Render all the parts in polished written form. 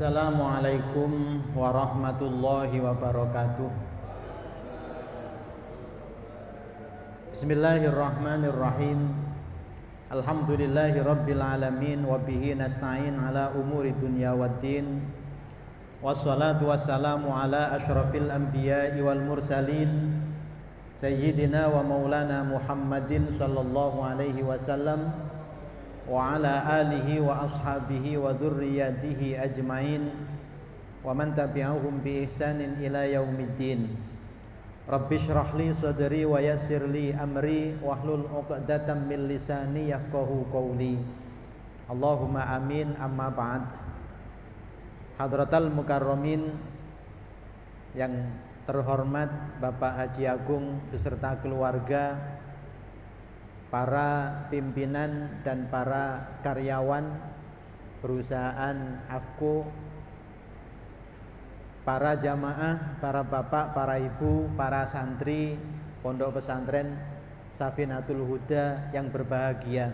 Assalamualaikum warahmatullahi wabarakatuh. Bismillahirrahmanirrahim. Alhamdulillahi rabbil alamin. Wabihi nasta'in ala umuri dunya waddin. Wassalatu wassalamu ala ashrafil anbiya'i wal mursalin, Sayyidina wa maulana Muhammadin sallallahu alaihi wasallam, wa ala alihi wa ashabihi wa dzurriyyatihi ajmain, wa man tabi'ahum bi ihsanin ila yaumiddin. Rabbi shrah li sadri wa yassir li amri wahlul 'uqdatam min lisani yafqahu qawli. Allahumma amin, amma ba'd. Hadratal mukarramin yang terhormat Bapak Haji Agung beserta keluarga, para pimpinan dan para karyawan perusahaan AFCO, para jamaah, para bapak, para ibu, para santri Pondok Pesantren Safinatul Huda yang berbahagia.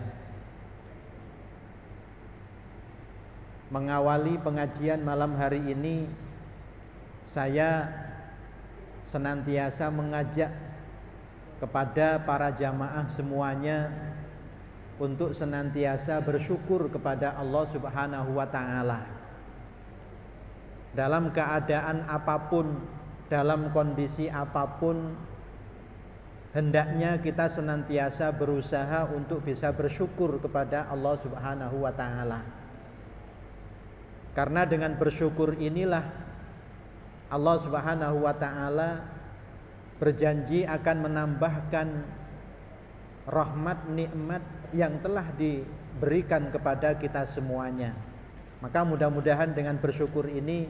Mengawali pengajian malam hari ini, saya senantiasa mengajak kepada para jamaah semuanya untuk senantiasa bersyukur kepada Allah Subhanahu wa ta'ala. Dalam keadaan apapun, dalam kondisi apapun, hendaknya kita senantiasa berusaha untuk bisa bersyukur kepada Allah Subhanahu wa ta'ala. Karena dengan bersyukur inilah Allah Subhanahu wa ta'ala berjanji akan menambahkan rahmat nikmat yang telah diberikan kepada kita semuanya. Maka mudah-mudahan dengan bersyukur ini,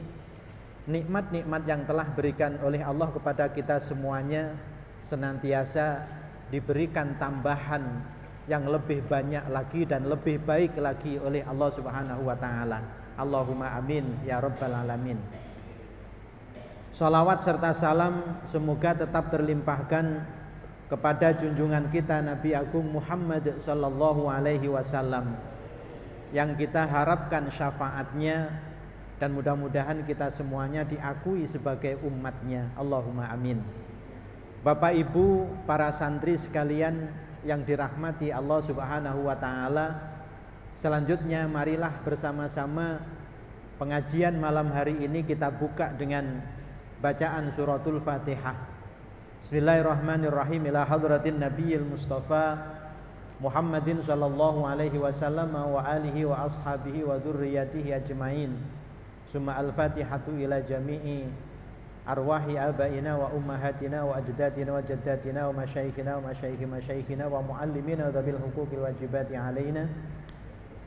nikmat-nikmat yang telah berikan oleh Allah kepada kita semuanya senantiasa diberikan tambahan yang lebih banyak lagi dan lebih baik lagi oleh Allah Subhanahu wa ta'ala. Allahumma amin ya rabbal alamin. Salawat serta salam semoga tetap terlimpahkan kepada junjungan kita Nabi Agung Muhammad sallallahu alaihi wasallam, yang kita harapkan syafaatnya dan mudah-mudahan kita semuanya diakui sebagai umatnya. Allahumma amin. Bapak Ibu, para santri sekalian yang dirahmati Allah Subhanahu wa ta'ala, selanjutnya marilah bersama-sama pengajian malam hari ini kita buka dengan bacaan suratul Fatihah. Bismillahirrahmanirrahim. Ila hadratin nabiyil mustafa Muhammadin sallallahu alaihi wasallam wa alihi wa ashabihi wa dzurriyyatihi ajmain. Summa al-fatihatu ila jami'i arwahi abaina wa ummahatina wa ajdatina wa jaddatina wa masyayikhina wa masyayikhi masyayikhina wa muallimina dhabil huquqil wajibati alaina.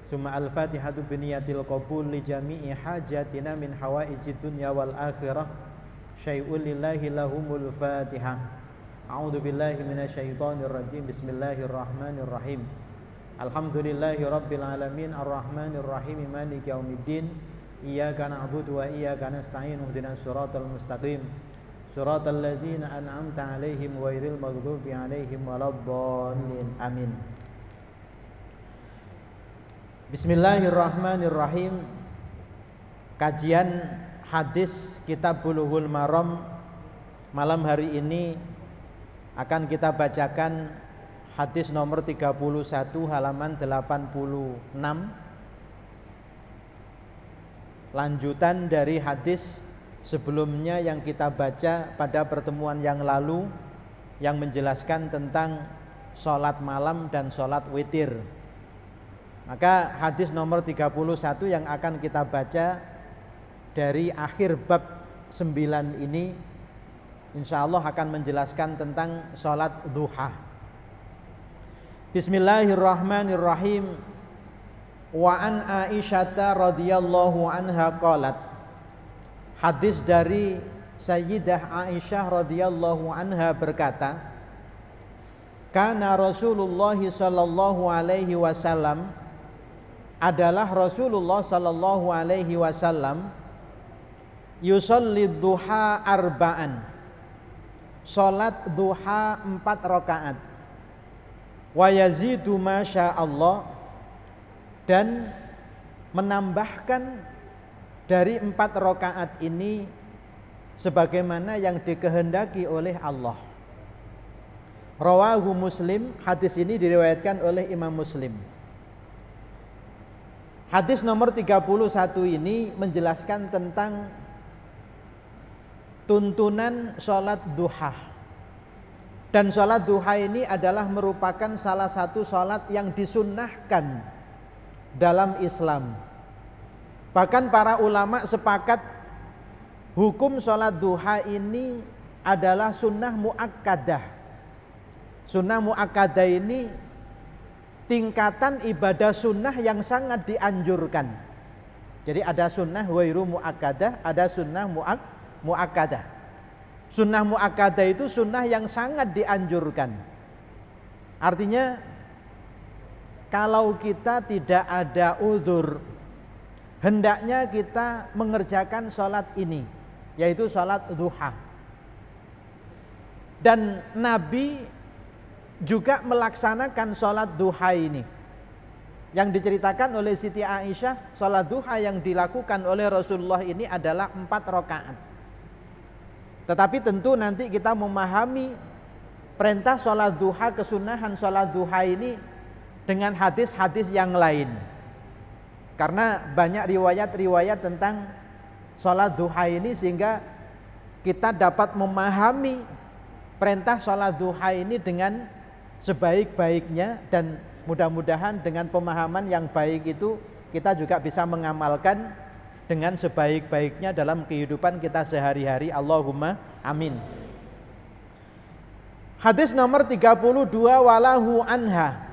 Summa al-fatihatu biniyatil qabul li jami'i hajatina min hawaijid dunya wal akhirah. Syai'un lillahi lahumul fatihah. A'udzu billahi minasyaitonir rajim. Bismillahirrahmanirrahim. Alhamdulillahi rabbil alamin arrahmanir rahim maliki yaumiddin. Iyyaka na'budu wa iyyaka nasta'in. Ihdinas siratal mustaqim. Siratal ladzina an'amta 'alaihim ghairil maghdubi 'alaihim waladdallin. Amin. Bismillahirrahmanirrahim. Kajian hadis Kitab Bulughul Maram malam hari ini akan kita bacakan hadis nomor 31 halaman 86, lanjutan dari hadis sebelumnya yang kita baca pada pertemuan yang lalu, yang menjelaskan tentang sholat malam dan sholat witir. Maka hadis nomor 31 yang akan kita baca dari akhir bab 9 ini insyaallah akan menjelaskan tentang sholat duha. Bismillahirrahmanirrahim. Wa an Aisyata radhiyallahu anha qalat. Hadis dari Sayyidah Aisyah radhiyallahu anha berkata, kana Rasulullah sallallahu alaihi wasallam, adalah Rasulullah sallallahu alaihi wasallam yusolli duha arba'an, sholat duha 4 rakaat, wa yazidu masya Allah, dan menambahkan dari 4 rakaat ini sebagaimana yang dikehendaki oleh Allah. Rawahu Muslim, hadis ini diriwayatkan oleh Imam Muslim. Hadis nomor 31 ini menjelaskan tentang tuntunan sholat duha. Dan sholat duha ini adalah merupakan salah satu sholat yang disunnahkan dalam Islam. Bahkan para ulama sepakat hukum sholat duha ini adalah sunnah muakkadah. Sunnah muakkadah ini tingkatan ibadah sunnah yang sangat dianjurkan. Jadi ada sunnah wairu muakkadah, ada sunnah muakkadah. Sunnah muakkadah itu sunnah yang sangat dianjurkan. Artinya kalau kita tidak ada uzur, hendaknya kita mengerjakan sholat ini, yaitu sholat duha. Dan Nabi juga melaksanakan sholat duha ini. Yang diceritakan oleh Siti Aisyah, sholat duha yang dilakukan oleh Rasulullah ini adalah 4 rakaat. Tetapi tentu nanti kita memahami perintah sholat duha, kesunahan sholat duha ini dengan hadis-hadis yang lain. Karena banyak riwayat-riwayat tentang sholat duha ini sehingga kita dapat memahami perintah sholat duha ini dengan sebaik-baiknya, dan mudah-mudahan dengan pemahaman yang baik itu kita juga bisa mengamalkan dengan sebaik-baiknya dalam kehidupan kita sehari-hari. Allahumma amin. Hadis nomor 32, walahu anha.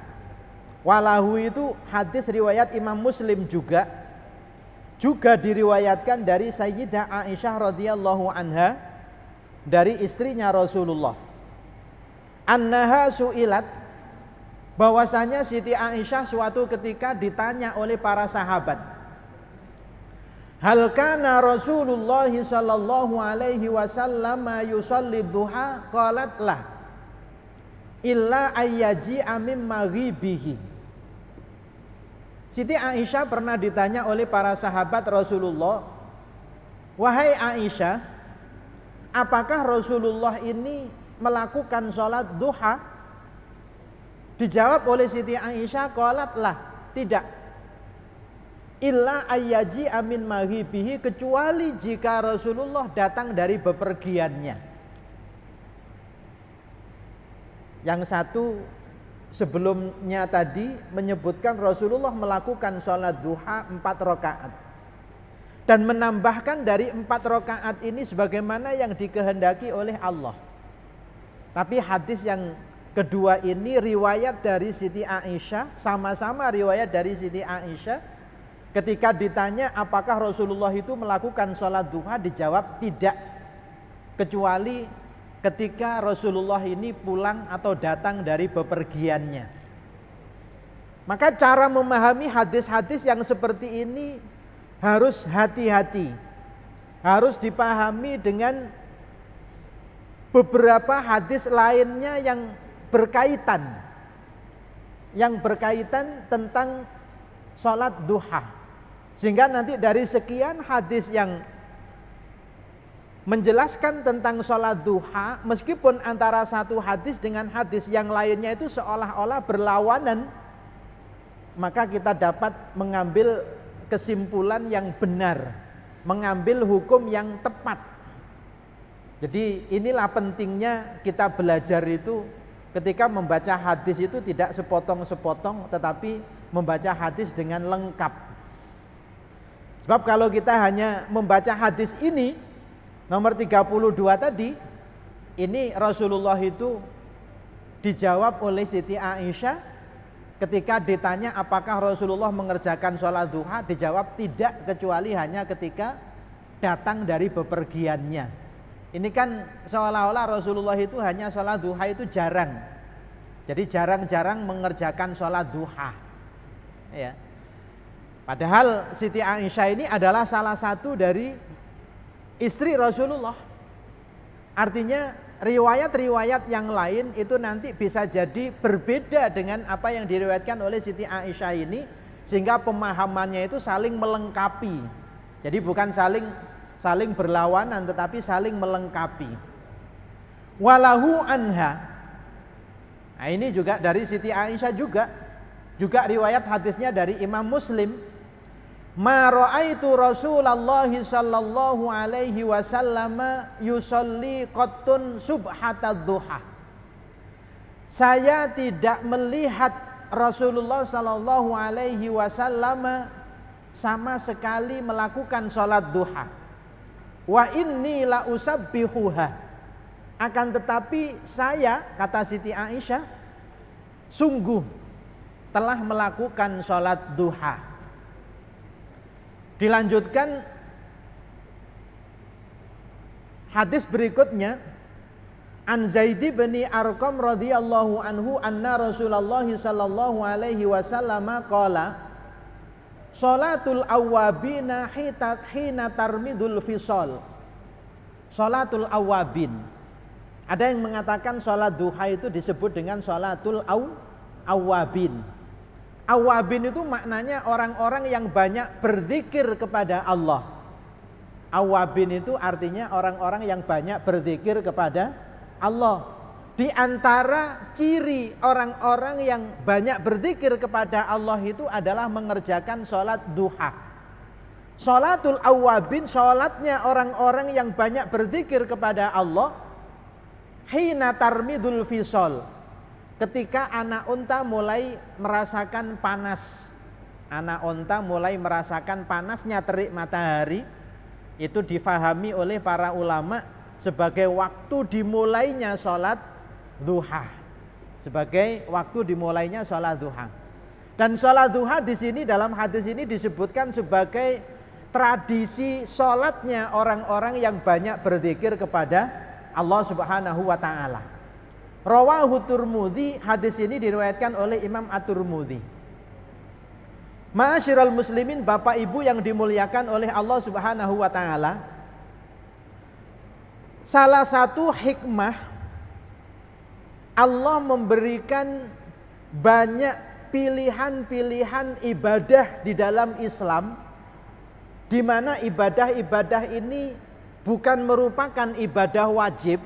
Walahu itu hadis riwayat Imam Muslim juga diriwayatkan dari Sayyidah Aisyah radhiyallahu anha, dari istrinya Rasulullah. Annaha su'ilat, bahwasanya Siti Aisyah suatu ketika ditanya oleh para sahabat, hal kana Rasulullah sallallahu alaihi wasallam yusalli duha? Qalat la illa ayyaji amin maghibihi. Siti Aisyah pernah ditanya oleh para sahabat Rasulullah, wahai Aisyah, apakah Rasulullah ini melakukan sholat duha? Dijawab oleh Siti Aisyah, qalat lah, tidak. Illa ayyaji amin maghibihi, kecuali jika Rasulullah datang dari bepergiannya. Yang satu sebelumnya tadi menyebutkan Rasulullah melakukan sholat duha 4 rakaat dan menambahkan dari 4 rakaat ini sebagaimana yang dikehendaki oleh Allah. Tapi hadis yang kedua ini riwayat dari Siti Aisyah, sama-sama riwayat dari Siti Aisyah. Ketika ditanya apakah Rasulullah itu melakukan sholat duha, dijawab tidak, kecuali ketika Rasulullah ini pulang atau datang dari bepergiannya. Maka cara memahami hadis-hadis yang seperti ini harus hati-hati, harus dipahami dengan beberapa hadis lainnya yang berkaitan tentang sholat duha. Sehingga nanti dari sekian hadis yang menjelaskan tentang sholat duha, meskipun antara satu hadis dengan hadis yang lainnya itu seolah-olah berlawanan, maka kita dapat mengambil kesimpulan yang benar, mengambil hukum yang tepat. Jadi inilah pentingnya kita belajar itu, ketika membaca hadis itu tidak sepotong-sepotong, tetapi membaca hadis dengan lengkap. Sebab kalau kita hanya membaca hadis ini nomor 32 tadi, ini Rasulullah itu dijawab oleh Siti Aisyah ketika ditanya apakah Rasulullah mengerjakan sholat duha, dijawab tidak, kecuali hanya ketika datang dari bepergiannya. Ini kan seolah-olah Rasulullah itu hanya sholat duha itu jarang. Jadi jarang-jarang mengerjakan sholat duha, ya. Padahal Siti Aisyah ini adalah salah satu dari istri Rasulullah. Artinya riwayat-riwayat yang lain itu nanti bisa jadi berbeda dengan apa yang diriwayatkan oleh Siti Aisyah ini, sehingga pemahamannya itu saling melengkapi. Jadi bukan saling berlawanan, tetapi saling melengkapi. Walahu anha. Nah, ini juga dari Siti Aisyah juga riwayat hadisnya dari Imam Muslim. Ma ra'aitu Rasulullah sallallahu alaihi wasallam yusolli qattun subhatad duha. Saya tidak melihat Rasulullah sallallahu alaihi wasallam sama sekali melakukan sholat duha. Wa inni la usabbihuha. Akan tetapi saya, kata Siti Aisyah, sungguh telah melakukan sholat duha. Dilanjutkan hadis berikutnya, an Zaid bin Arqam radhiyallahu anhu anna Rasulullah sallallahu alaihi wasallam qala sholatul awwabina hina tarmidul fisal. Sholatul awwabin. Ada yang mengatakan sholat duha itu disebut dengan sholatul awwabin. Awwabin itu maknanya orang-orang yang banyak berzikir kepada Allah. Awwabin itu artinya orang-orang yang banyak berzikir kepada Allah. Di antara ciri orang-orang yang banyak berzikir kepada Allah itu adalah mengerjakan sholat duha. Sholatul awwabin, sholatnya orang-orang yang banyak berzikir kepada Allah. Hina tarmidul fisol, ketika anak unta mulai merasakan panas. Anak unta mulai merasakan panasnya terik matahari, itu difahami oleh para ulama sebagai waktu dimulainya sholat duha. Sebagai waktu dimulainya sholat duha. Dan sholat duha di sini dalam hadis ini disebutkan sebagai tradisi sholatnya orang-orang yang banyak berzikir kepada Allah Subhanahu wa taala. Rawahu Tirmidzi, hadis ini diriwayatkan oleh Imam At-Tirmidzi. Ma'asyiral muslimin, Bapak Ibu yang dimuliakan oleh Allah Subhanahu wa taala. Salah satu hikmah Allah memberikan banyak pilihan-pilihan ibadah di dalam Islam, di mana ibadah-ibadah ini bukan merupakan ibadah wajib,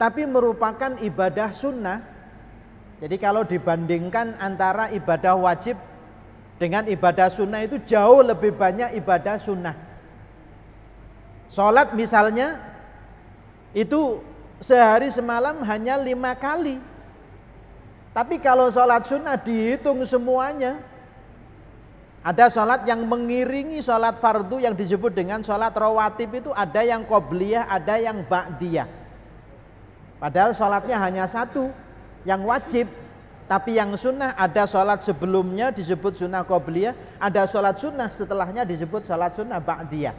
tapi merupakan ibadah sunnah. Jadi kalau dibandingkan antara ibadah wajib dengan ibadah sunnah, itu jauh lebih banyak ibadah sunnah. Sholat misalnya, itu sehari semalam hanya 5 kali. Tapi kalau sholat sunnah dihitung semuanya. Ada sholat yang mengiringi sholat fardu yang disebut dengan sholat rawatib, itu ada yang qobliyah, ada yang ba'diyah. Padahal sholatnya hanya satu, yang wajib. Tapi yang sunnah, ada sholat sebelumnya disebut sunnah qobliyah, ada sholat sunnah setelahnya disebut sholat sunnah ba'diyah.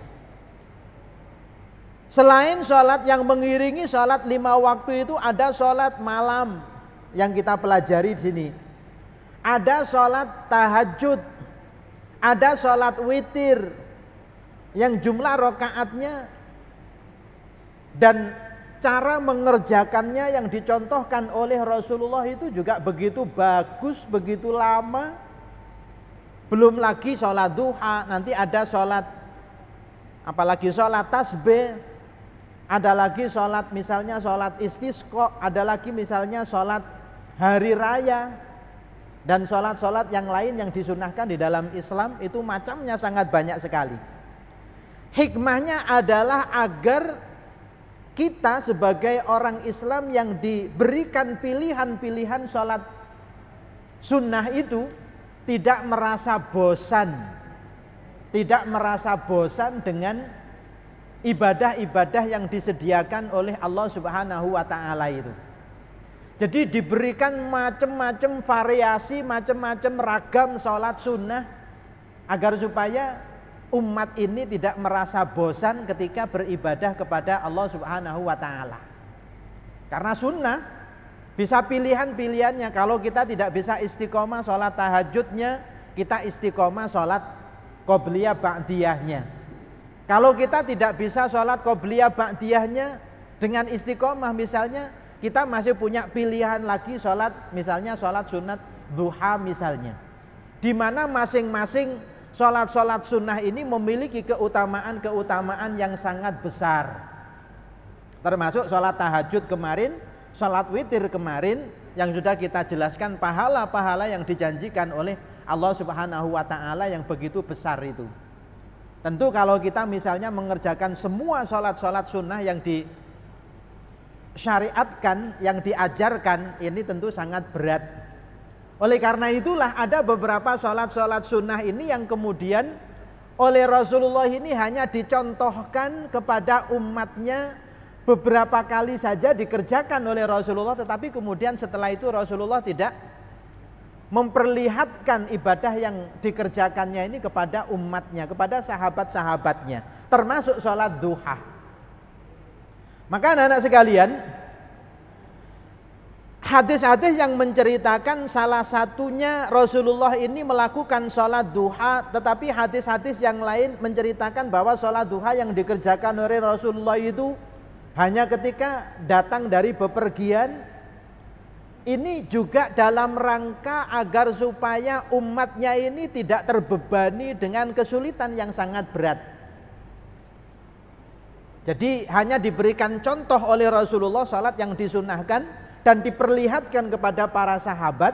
Selain sholat yang mengiringi sholat 5 waktu itu, ada sholat malam yang kita pelajari di sini. Ada sholat tahajud, ada sholat witir yang jumlah rakaatnya dan cara mengerjakannya yang dicontohkan oleh Rasulullah itu juga begitu bagus, begitu lama. Belum lagi sholat duha, nanti ada sholat, apalagi sholat tasbih, ada lagi sholat misalnya sholat istisqa, ada lagi misalnya sholat hari raya. Dan sholat-sholat yang lain yang disunahkan di dalam Islam itu macamnya sangat banyak sekali. Hikmahnya adalah agar kita sebagai orang Islam yang diberikan pilihan-pilihan sholat sunnah itu tidak merasa bosan. Tidak merasa bosan dengan ibadah-ibadah yang disediakan oleh Allah Subhanahu wa ta'ala itu. Jadi diberikan macam-macam variasi, macam-macam ragam sholat sunnah, agar supaya umat ini tidak merasa bosan ketika beribadah kepada Allah Subhanahu wa ta'ala. Karena sunnah bisa pilihan-pilihannya. Kalau kita tidak bisa istiqomah sholat tahajudnya, kita istiqomah sholat qobliyah ba'diyahnya. Kalau kita tidak bisa sholat qobliyah ba'diyahnya dengan istiqomah, misalnya kita masih punya pilihan lagi sholat, misalnya sholat sunat duha misalnya, di mana masing-masing sholat-sholat sunnah ini memiliki keutamaan-keutamaan yang sangat besar. Termasuk sholat tahajud kemarin, sholat witir kemarin, yang sudah kita jelaskan pahala-pahala yang dijanjikan oleh Allah Subhanahu wa ta'ala yang begitu besar itu. Tentu kalau kita misalnya mengerjakan semua sholat-sholat sunnah yang disyariatkan, yang diajarkan, ini tentu sangat berat. Oleh karena itulah ada beberapa sholat-sholat sunnah ini yang kemudian oleh Rasulullah ini hanya dicontohkan kepada umatnya, beberapa kali saja dikerjakan oleh Rasulullah, tetapi kemudian setelah itu Rasulullah tidak memperlihatkan ibadah yang dikerjakannya ini kepada umatnya, kepada sahabat-sahabatnya, termasuk sholat duha. Maka anak-anak sekalian, hadis-hadis yang menceritakan salah satunya Rasulullah ini melakukan sholat duha, tetapi hadis-hadis yang lain menceritakan bahwa sholat duha yang dikerjakan oleh Rasulullah itu hanya ketika datang dari bepergian. Ini juga dalam rangka agar supaya umatnya ini tidak terbebani dengan kesulitan yang sangat berat. Jadi hanya diberikan contoh oleh Rasulullah salat yang disunahkan dan diperlihatkan kepada para sahabat.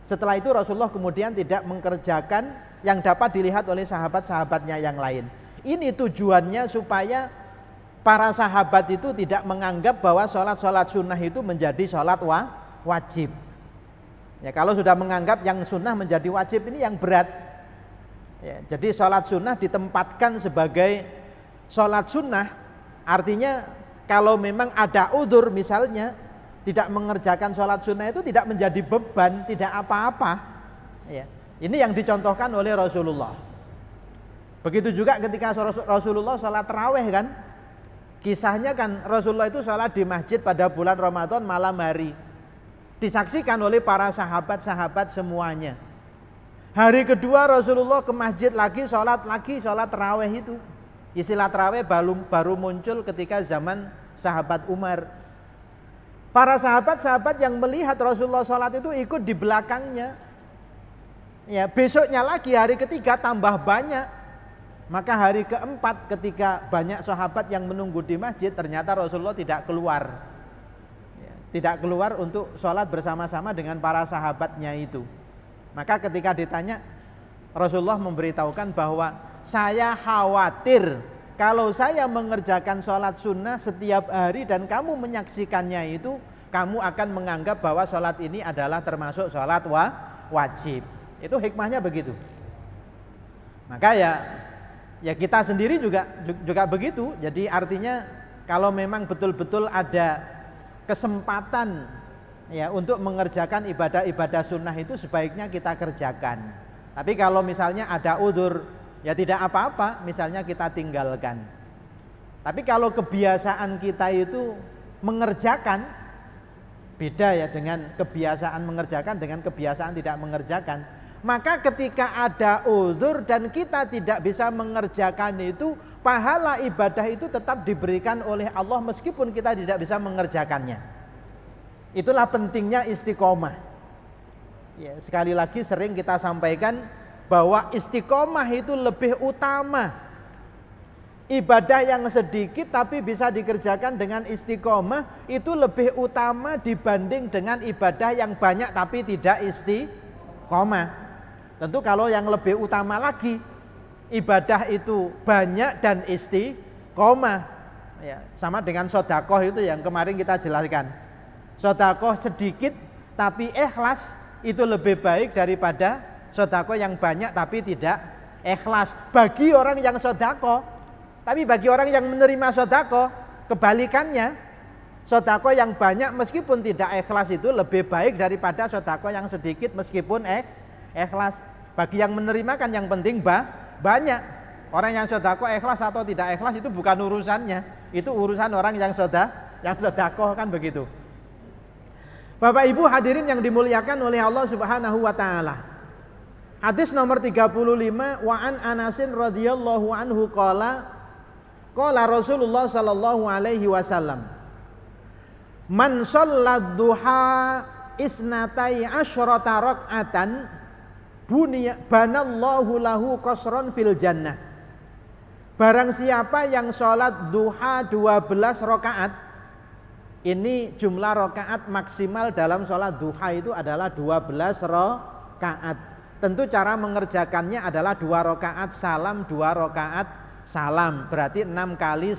Setelah itu Rasulullah kemudian tidak mengerjakan yang dapat dilihat oleh sahabat-sahabatnya yang lain. Ini tujuannya supaya para sahabat itu tidak menganggap bahwa sholat-sholat sunnah itu menjadi sholat wajib. Ya, kalau sudah menganggap yang sunnah menjadi wajib, ini yang berat. Ya, jadi sholat sunnah ditempatkan sebagai sholat sunnah, artinya kalau memang ada udzur misalnya tidak mengerjakan sholat sunnah itu tidak menjadi beban, tidak apa-apa. Ya, ini yang dicontohkan oleh Rasulullah. Begitu juga ketika Rasulullah sholat tarawih kan, kisahnya kan Rasulullah itu sholat di masjid pada bulan Ramadan malam hari. Disaksikan oleh para sahabat-sahabat semuanya. Hari kedua Rasulullah ke masjid lagi sholat tarawih itu. Istilah tarawih baru muncul ketika zaman sahabat Umar. Para sahabat-sahabat yang melihat Rasulullah sholat itu ikut di belakangnya. Ya, besoknya lagi hari ketiga tambah banyak. Maka hari keempat ketika banyak sahabat yang menunggu di masjid, ternyata Rasulullah tidak keluar. Tidak keluar untuk sholat bersama-sama dengan para sahabatnya itu. Maka ketika ditanya, Rasulullah memberitahukan bahwa saya khawatir kalau saya mengerjakan sholat sunnah setiap hari dan kamu menyaksikannya itu, kamu akan menganggap bahwa sholat ini adalah termasuk sholat wajib. Itu hikmahnya begitu. Maka ya kita sendiri juga begitu. Jadi artinya kalau memang betul-betul ada kesempatan ya untuk mengerjakan ibadah-ibadah sunnah itu sebaiknya kita kerjakan. Tapi kalau misalnya ada udzur, ya tidak apa-apa, misalnya kita tinggalkan. Tapi kalau kebiasaan kita itu mengerjakan, beda ya dengan kebiasaan mengerjakan dengan kebiasaan tidak mengerjakan. Maka ketika ada udzur dan kita tidak bisa mengerjakan itu, pahala ibadah itu tetap diberikan oleh Allah meskipun kita tidak bisa mengerjakannya. Itulah pentingnya istiqomah. Ya, sekali lagi sering kita sampaikan bahwa istiqomah itu lebih utama. Ibadah yang sedikit tapi bisa dikerjakan dengan istiqomah itu lebih utama dibanding dengan ibadah yang banyak tapi tidak istiqomah. Tentu kalau yang lebih utama lagi, ibadah itu banyak dan istiqomah. Ya, sama dengan sedekah itu yang kemarin kita jelaskan. Sedekah sedikit tapi ikhlas itu lebih baik daripada sedekah yang banyak tapi tidak ikhlas. Bagi orang yang sedekah, tapi bagi orang yang menerima sedekah kebalikannya. Sedekah yang banyak meskipun tidak ikhlas itu lebih baik daripada sedekah yang sedikit meskipun ikhlas. Bagi yang menerima kan yang penting banyak. Orang yang sedekah ikhlas atau tidak ikhlas itu bukan urusannya. Itu urusan orang yang sedekah kan begitu. Bapak Ibu hadirin yang dimuliakan oleh Allah Subhanahu wa taala. Hadis nomor 35, wa an Anasin radhiyallahu anhu qala Rasulullah sallallahu alaihi wasallam, man shallad duha isnatai asyrata raq'atan banallahu lahu qasran fil jannah. Barang siapa yang sholat duha 12 rakaat, ini jumlah rakaat maksimal dalam sholat duha itu adalah 12 rakaat. Tentu cara mengerjakannya adalah 2 rakaat salam, 2 rakaat salam, berarti 6 kali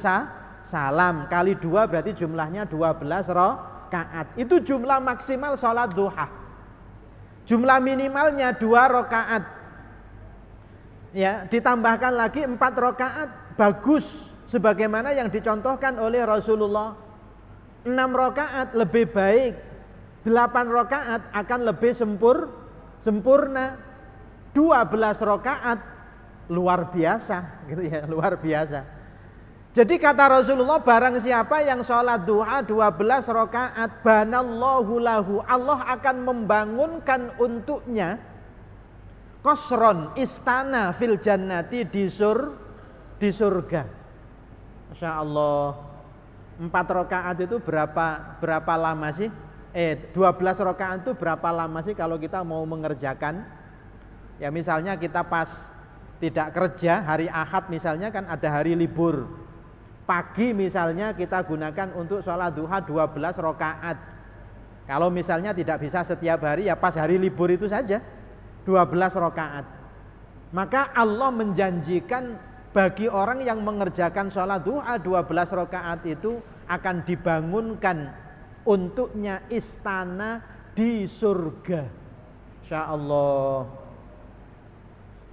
salam kali 2 berarti jumlahnya 12 rakaat. Itu jumlah maksimal sholat duha. Jumlah minimalnya 2 rakaat. Ya, ditambahkan lagi 4 rakaat bagus sebagaimana yang dicontohkan oleh Rasulullah. 6 rakaat lebih baik, 8 rakaat akan lebih sempurna. 12 rakaat luar biasa gitu ya, luar biasa. Jadi kata Rasulullah, barang siapa yang sholat duha 12 rakaat, banallahu lahu, Allah akan membangunkan untuknya qasron, istana fil jannati, di surga. Masya Allah. 4 rakaat itu berapa lama sih? 12 rakaat itu berapa lama sih kalau kita mau mengerjakan? Ya misalnya kita pas tidak kerja, hari Ahad misalnya kan ada hari libur. Pagi misalnya kita gunakan untuk sholat duha 12 rakaat. Kalau misalnya tidak bisa setiap hari, ya pas hari libur itu saja 12 rakaat. Maka Allah menjanjikan bagi orang yang mengerjakan sholat duha 12 rakaat itu akan dibangunkan untuknya istana di surga. Insya Allah.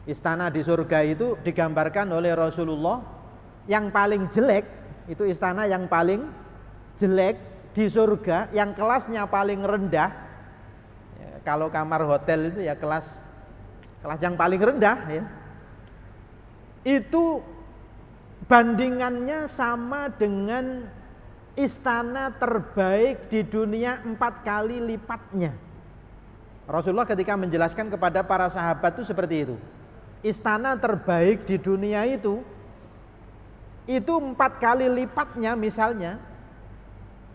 Istana di surga itu digambarkan oleh Rasulullah. Yang paling jelek itu istana yang paling jelek di surga, yang kelasnya paling rendah. Ya, kalau kamar hotel itu ya kelas yang paling rendah ya. Itu bandingannya sama dengan istana terbaik di dunia 4 kali lipatnya. Rasulullah ketika menjelaskan kepada para sahabat itu seperti itu. Istana terbaik di dunia itu 4 kali lipatnya misalnya,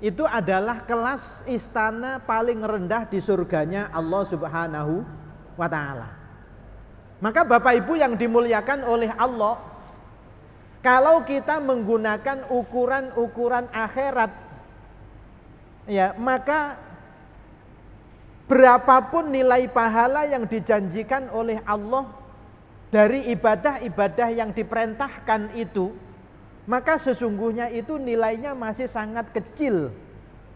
itu adalah kelas istana paling rendah di surganya Allah Subhanahu wa ta'ala. Maka Bapak Ibu yang dimuliakan oleh Allah, kalau kita menggunakan ukuran-ukuran akhirat, ya maka berapapun nilai pahala yang dijanjikan oleh Allah dari ibadah-ibadah yang diperintahkan itu, maka sesungguhnya itu nilainya masih sangat kecil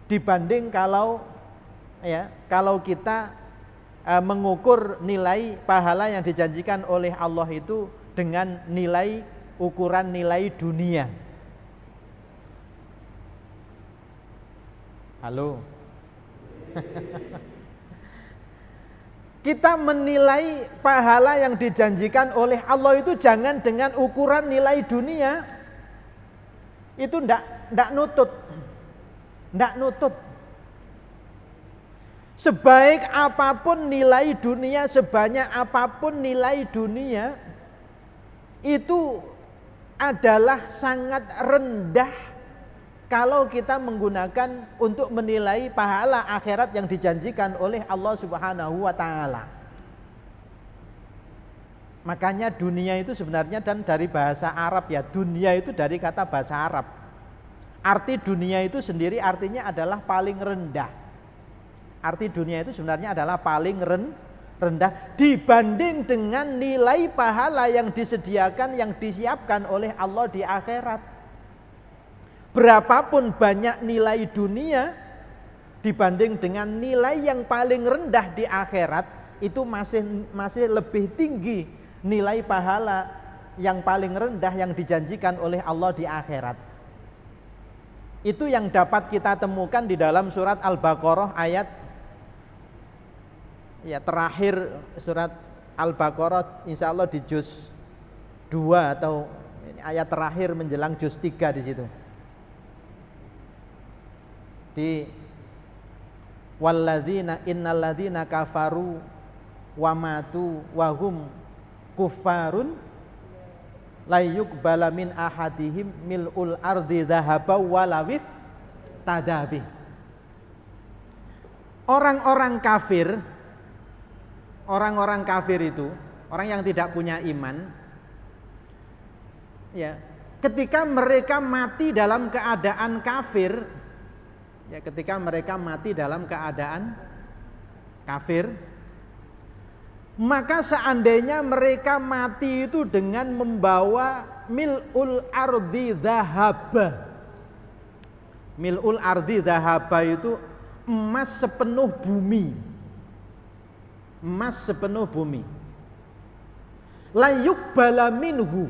dibanding kalau kita mengukur nilai pahala yang dijanjikan oleh Allah itu dengan ukuran nilai dunia. Halo. Kita menilai pahala yang dijanjikan oleh Allah itu jangan dengan ukuran nilai dunia. Itu ndak nutut. Sebaik apapun nilai dunia, sebanyak apapun nilai dunia, itu adalah sangat rendah kalau kita menggunakan untuk menilai pahala akhirat yang dijanjikan oleh Allah Subhanahu wa ta'ala. Makanya dunia itu sebenarnya dan dari bahasa Arab ya, dunia itu dari kata bahasa Arab. Arti dunia itu sendiri artinya adalah paling rendah. Arti dunia itu sebenarnya adalah paling rendah dibanding dengan nilai pahala yang disediakan, yang disiapkan oleh Allah di akhirat. Berapapun banyak nilai dunia dibanding dengan nilai yang paling rendah di akhirat, itu masih lebih tinggi nilai pahala yang paling rendah yang dijanjikan oleh Allah di akhirat. Itu yang dapat kita temukan di dalam surat Al-Baqarah ayat terakhir surat Al-Baqarah, insya Allah di juz 2 atau ayat terakhir menjelang juz 3 di situ. Di innalladzina kafaru wa matu wa hum kuffarun la yuqbala min ahadihim mil'ul ardi dhahabaw walawif tadabi. Orang-orang kafir orang-orang kafir itu, orang yang tidak punya iman, ya, ketika mereka mati dalam keadaan kafir, ya, ketika mereka mati dalam keadaan kafir, maka seandainya mereka mati itu dengan membawa mil'ul ardi dhahaba. Mil'ul ardi dhahaba itu emas sepenuh bumi. Emas sepenuh bumi. La yuqbala minhu.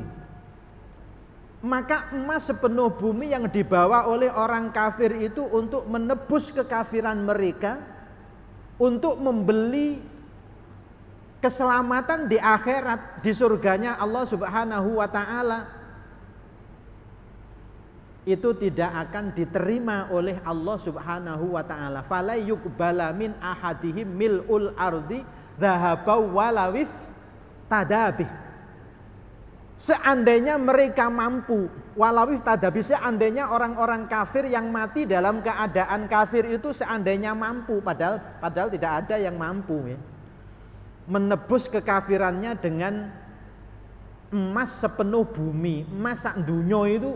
Maka emas sepenuh bumi yang dibawa oleh orang kafir itu untuk menebus kekafiran mereka, untuk membeli keselamatan di akhirat, di surganya Allah Subhanahu wa ta'ala, itu tidak akan diterima oleh Allah Subhanahu wa ta'ala. Fala yuqbala min ahadihim mil'ul ardi dhahabau walawif tadabih. Seandainya mereka mampu, walawif tadabih, seandainya orang-orang kafir yang mati dalam keadaan kafir itu seandainya mampu, padahal tidak ada yang mampu, ya, menebus kekafirannya dengan emas sepenuh bumi. Emas sak dunyo itu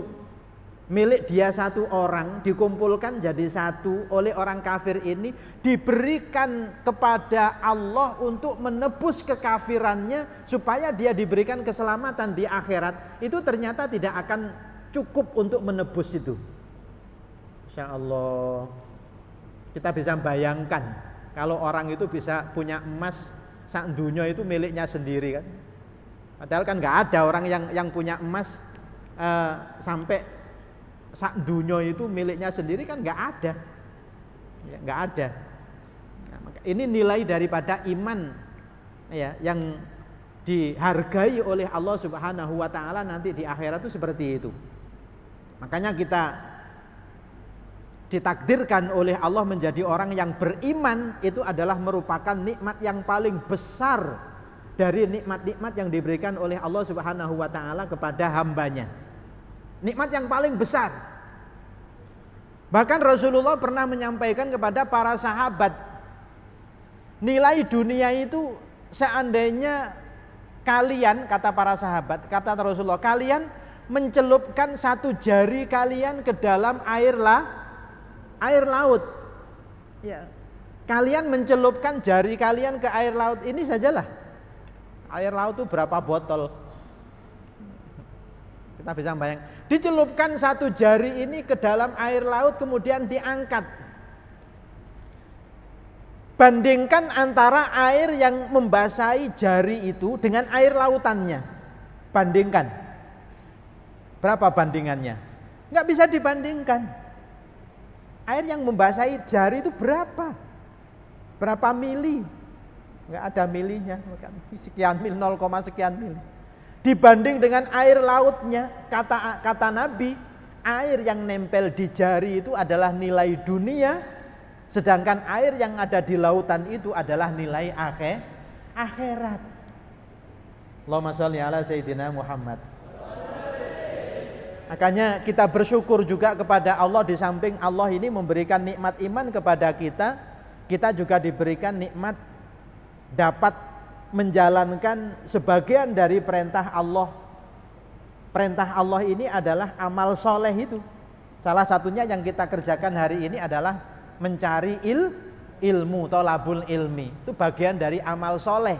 milik dia satu orang, dikumpulkan jadi satu oleh orang kafir ini, diberikan kepada Allah untuk menebus kekafirannya supaya dia diberikan keselamatan di akhirat. Itu ternyata tidak akan cukup untuk menebus itu. Insya Allah kita bisa bayangkan kalau orang itu bisa punya emas sak dunia itu miliknya sendiri kan. Padahal kan nggak ada orang yang punya emas sampai sak dunia itu miliknya sendiri, kan nggak ada, ya, nggak ada. Nah, maka ini nilai daripada iman, ya, yang dihargai oleh Allah Subhanahu wa ta'ala nanti di akhirat itu seperti itu. Makanya kita ditakdirkan oleh Allah menjadi orang yang beriman, itu adalah merupakan nikmat yang paling besar dari nikmat-nikmat yang diberikan oleh Allah Subhanahu wa ta'ala kepada hambanya. Nikmat yang paling besar. Bahkan Rasulullah pernah menyampaikan kepada para sahabat, nilai dunia itu seandainya kalian, kata para sahabat, kata Rasulullah, kalian mencelupkan satu jari kalian ke dalam air laut, ya, kalian mencelupkan jari kalian ke air laut ini sajalah. Air laut itu berapa botol? Kita bisa bayang, dicelupkan satu jari ini ke dalam air laut kemudian diangkat. Bandingkan antara air yang membasahi jari itu dengan air lautannya. Bandingkan. Berapa bandingannya? Nggak bisa dibandingkan. Air yang membasahi jari itu berapa? Berapa mili? Nggak ada milinya. Sekian mil, 0, sekian mili. Dibanding dengan air lautnya, kata Nabi, air yang nempel di jari itu adalah nilai dunia, sedangkan air yang ada di lautan itu adalah nilai akhirat. Allahumma sholli ala Sayyidina Muhammad. Makanya kita bersyukur juga kepada Allah, di samping Allah ini memberikan nikmat iman kepada kita, kita juga diberikan nikmat dapat menjalankan sebagian dari perintah Allah. Perintah Allah ini adalah amal soleh itu. Salah satunya yang kita kerjakan hari ini adalah mencari ilmu, tolabul ilmi. Itu bagian dari amal soleh.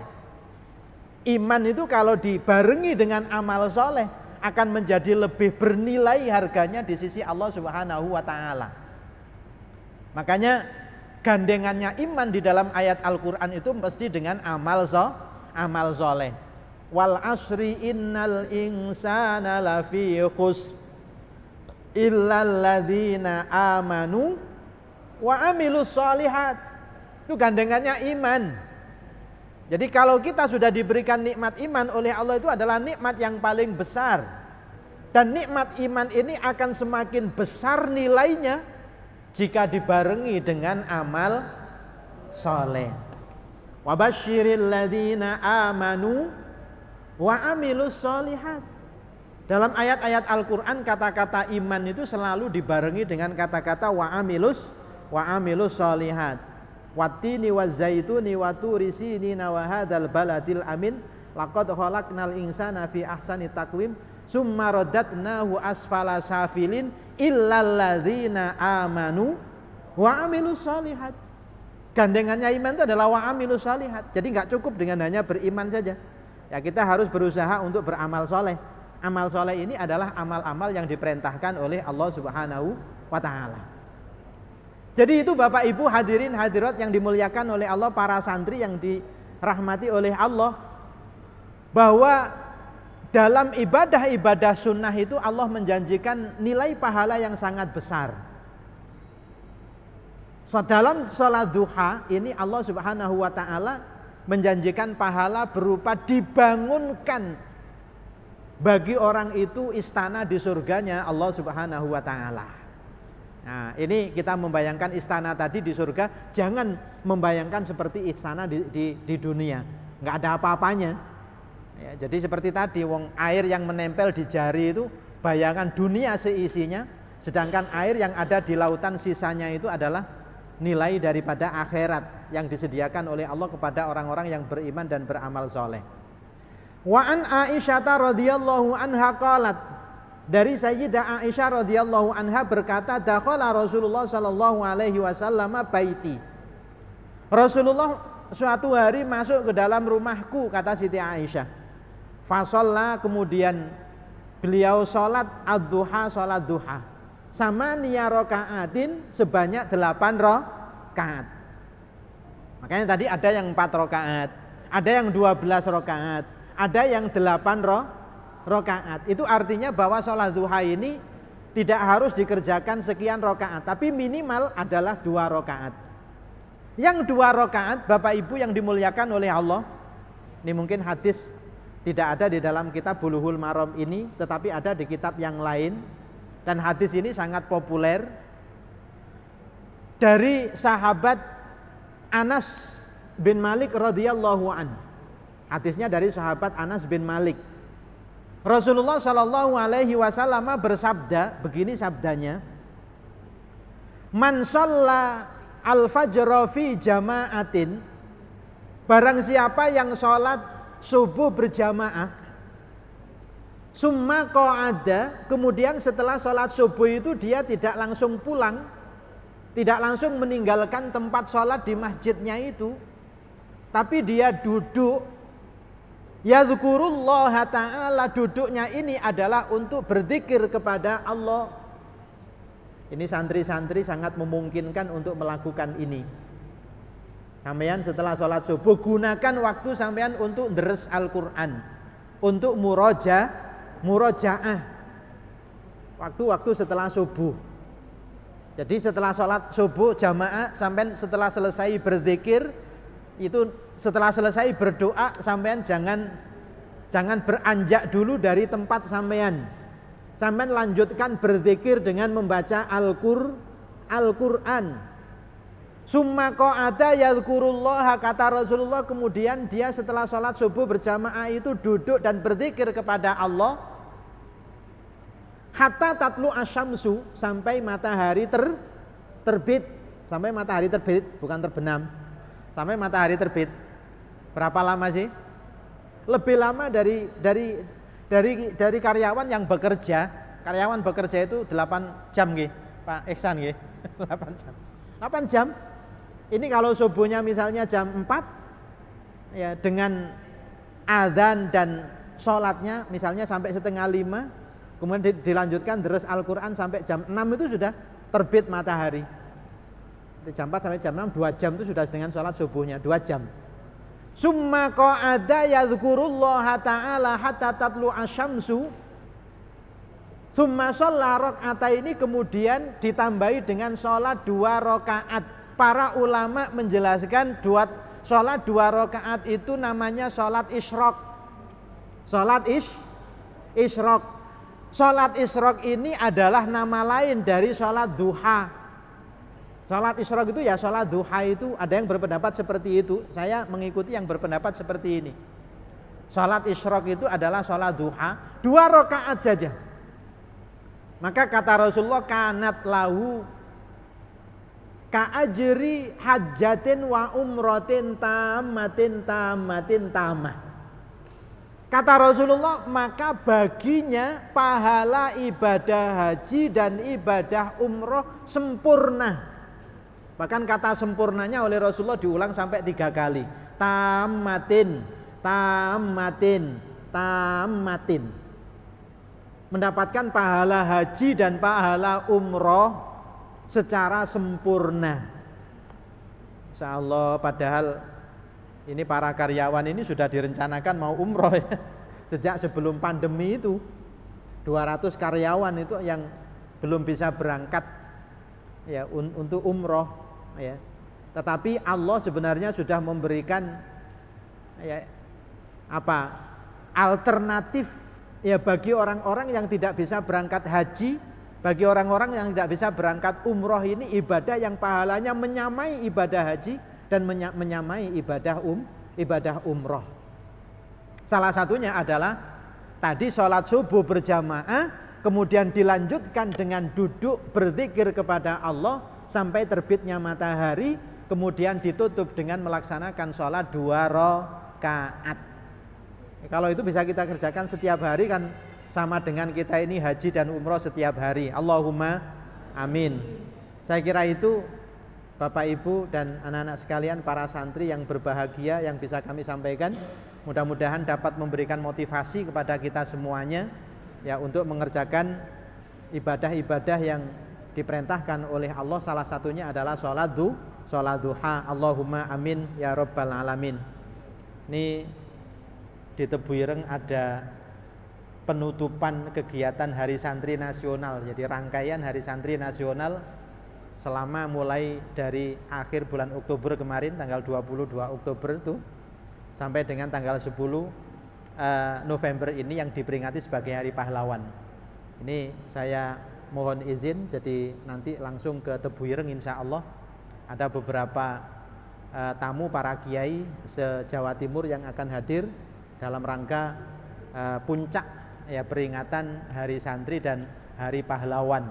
Iman itu kalau dibarengi dengan amal soleh akan menjadi lebih bernilai harganya di sisi Allah Subhanahu wa ta'ala. Makanya gandengannya iman di dalam ayat Al-Quran itu mesti dengan amal soleh. Wal asri innal insana lafi khusr illal ladzina amanu wa amilus sholihat. Itu gandengannya iman. Jadi kalau kita sudah diberikan nikmat iman oleh Allah, itu adalah nikmat yang paling besar. Dan nikmat iman ini akan semakin besar nilainya jika dibarengi dengan amal soleh. Wabasyiril ladzina amanu wa amilus sholihat. Dalam ayat-ayat Al-Quran kata-kata iman itu selalu dibarengi dengan kata-kata wa amilus sholihat. wattini wazzaituni wa turi sinina wa hadzal baladil amin laqad khalaqnal insana fi ahsani taqwim summa radadnahu asfala safilin illal ladzina amanu wa amilus shalihat. Gandengannya iman itu adalah wa amilus shalihat. Jadi enggak cukup dengan hanya beriman saja. Ya kita harus berusaha untuk beramal soleh. Amal soleh ini adalah amal-amal yang diperintahkan oleh Allah Subhanahu wa ta'ala. Jadi itu Bapak Ibu hadirin hadirat yang dimuliakan oleh Allah, para santri yang dirahmati oleh Allah, bahwa dalam ibadah-ibadah sunnah itu Allah menjanjikan nilai pahala yang sangat besar. Dalam sholat duha ini Allah Subhanahu wa ta'ala menjanjikan pahala berupa dibangunkan bagi orang itu istana di surganya Allah Subhanahu wa ta'ala. Nah, ini kita membayangkan istana tadi di surga, jangan membayangkan seperti istana di dunia, nggak ada apa-apanya. Ya, jadi seperti tadi, wong air yang menempel di jari itu bayangan dunia seisinya, sedangkan air yang ada di lautan sisanya itu adalah nilai daripada akhirat yang disediakan oleh Allah kepada orang-orang yang beriman dan beramal soleh. Wa an Aisyah radhiyallahu anha qalat, dari Sayyidah Aisyah radhiyallahu anha berkata, dakhala Rasulullah sallallahu alaihi wasallam baiti. Rasulullah suatu hari masuk ke dalam rumahku, kata Siti Aisyah. Fa shalla, kemudian beliau salat ad-duha, salat duha. Sama niya rakaatin, sebanyak 8 rakaat. Makanya tadi ada yang 4 rakaat, ada yang 12 rakaat, ada yang 8 rakaat. Itu artinya bahwa sholat duha ini tidak harus dikerjakan sekian rakaat, tapi minimal adalah 2 rakaat. Yang 2 rakaat Bapak Ibu yang dimuliakan oleh Allah, ini mungkin hadis tidak ada di dalam kitab Bulughul Maram ini, tetapi ada di kitab yang lain, dan hadis ini sangat populer dari sahabat Anas bin Malik radhiyallahu anhu. Hadisnya dari sahabat Anas bin Malik. Rasulullah sallallahu alaihi wasallam bersabda, begini sabdanya, man shalla al-fajr fi jama'atin, barang siapa yang sholat subuh berjamaah, summa qa'ada, kemudian setelah sholat subuh itu dia tidak langsung pulang, tidak langsung meninggalkan tempat sholat di masjidnya itu, tapi dia duduk. Yadzukurullaha ta'ala, duduknya ini adalah untuk berzikir kepada Allah. Ini santri-santri sangat memungkinkan untuk melakukan ini. Sampeyan setelah sholat subuh, gunakan waktu sampeyan untuk deres Al-Quran, untuk murojaah, waktu-waktu setelah subuh. Jadi setelah sholat subuh jamaah, sampeyan setelah selesai berzikir, itu setelah selesai berdoa, sampean jangan beranjak dulu dari tempat sampean. Sampean lanjutkan berzikir dengan membaca Al-Qur'an. Summa qa'ada yadhkurullaha, kata Rasulullah, kemudian dia setelah sholat subuh berjamaah itu duduk dan berzikir kepada Allah. Hatta tatlu asyamsu, sampai matahari terbit. Sampai matahari terbit, bukan terbenam. Sampai matahari terbit. Berapa lama sih? Lebih lama dari karyawan yang bekerja. Karyawan bekerja itu 8 jam nggih, Pak Iksan nggih. 8 jam. 8 jam. Ini kalau subuhnya misalnya jam 4, ya dengan azan dan sholatnya misalnya sampai setengah 5, kemudian dilanjutkan deres Al-Quran sampai jam 6, itu sudah terbit matahari. Jam 4 sampai jam 6, 2 jam itu sudah dengan sholat subuhnya, 2 jam. Summa qa'ada yadhkurullaha ta'ala hatta tatlu asyamsu. Summa shalla rak'ataini, kemudian ditambahi dengan sholat 2 rakaat. Para ulama menjelaskan sholat 2 rakaat itu namanya sholat isyraq. Sholat isyraq. Sholat isyraq ini adalah nama lain dari sholat duha. Sholat isyraq itu ya sholat duha itu, ada yang berpendapat seperti itu. Saya mengikuti yang berpendapat seperti ini. Sholat isyraq itu adalah sholat duha, 2 rakaat saja. Maka kata Rasulullah, kanat lahu ka ajri hajjatin wa umratin tamatin tamah. Kata Rasulullah, maka baginya pahala ibadah haji dan ibadah umroh sempurna. Bahkan kata sempurnanya oleh Rasulullah diulang sampai 3 kali. Tamatin. Mendapatkan pahala haji dan pahala umroh secara sempurna. Insyaallah, padahal ini para karyawan ini sudah direncanakan mau umroh ya. Sejak sebelum pandemi itu 200 karyawan itu yang belum bisa berangkat ya untuk umroh ya. Tetapi Allah sebenarnya sudah memberikan ya alternatif ya bagi orang-orang yang tidak bisa berangkat haji, bagi orang-orang yang tidak bisa berangkat umroh, ini ibadah yang pahalanya menyamai ibadah haji dan menyamai ibadah umroh. Salah satunya adalah tadi sholat subuh berjamaah, kemudian dilanjutkan dengan duduk berzikir kepada Allah sampai terbitnya matahari, kemudian ditutup dengan melaksanakan sholat 2 rakaat. Kalau itu bisa kita kerjakan setiap hari kan sama dengan kita ini haji dan umroh setiap hari. Allahumma amin. Saya kira itu Bapak Ibu dan anak-anak sekalian, para santri yang berbahagia yang bisa kami sampaikan. Mudah-mudahan dapat memberikan motivasi kepada kita semuanya ya untuk mengerjakan ibadah-ibadah yang diperintahkan oleh Allah. Salah satunya adalah sholat duha. Allahumma amin ya rabbal alamin. Ini di Tebu Ireng ada penutupan kegiatan Hari Santri Nasional. Jadi rangkaian Hari Santri Nasional selama mulai dari akhir bulan Oktober kemarin, tanggal 22 Oktober itu sampai dengan tanggal 10 November ini yang diperingati sebagai Hari Pahlawan. Ini saya mohon izin, jadi nanti langsung ke Tebu Ireng insya Allah. Ada beberapa tamu para kiai se-Jawa Timur yang akan hadir dalam rangka puncak ya peringatan Hari Santri dan Hari Pahlawan.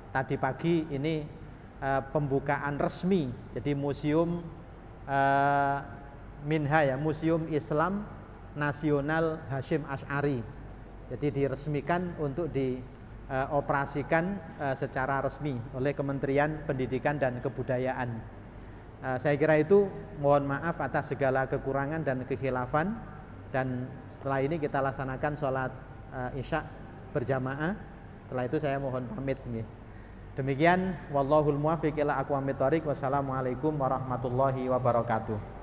Tadi pagi ini pembukaan resmi, jadi museum Minha ya, Museum Islam Nasional Hasyim Asy'ari. Jadi diresmikan untuk dioperasikan secara resmi oleh Kementerian Pendidikan dan Kebudayaan. Saya kira itu, mohon maaf atas segala kekurangan dan kekhilafan. Dan setelah ini kita laksanakan sholat isya berjamaah. Setelah itu saya mohon pamit. Demikian, wallahul muwaffiq ila aqwamit thoriq. Wassalamualaikum warahmatullahi wabarakatuh.